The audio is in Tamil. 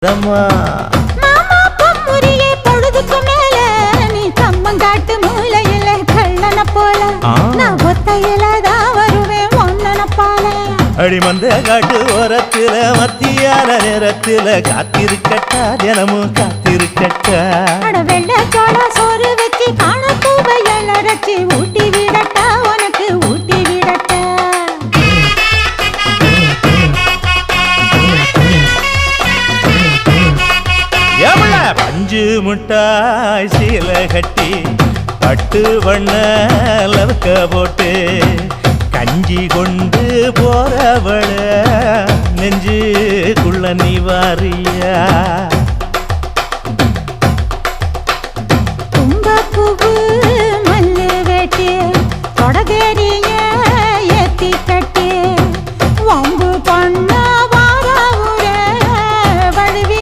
மாமா பொம்முரியே பொழுதுக்கு மேல நீ கம்மங்காட்டு மூலையில கள்ளன போல நான் ஒத்தையிலதான் வருவேன் ஒன்னன போல அடிமந்த காட்டு ஓரத்துல மத்தியான நேரத்துல காத்திருக்கட்டா தினமும் காத்திருக்கட்டா வெள்ள சோள சோறு வச்சு காண பூவையல் அரைச்சி ஊட்டி விடட்டா உனக்கு ஊட்டி விடட்டா பஞ்சு முட்டாய் சீல கட்டி பட்டு வண்ண லவக்க போட்டு கஞ்சி கொண்டு போறவள நெஞ்சுக்குள்ள நீ வாரியா தும்பப்பூவு மல்லு வேட்டி தொடதே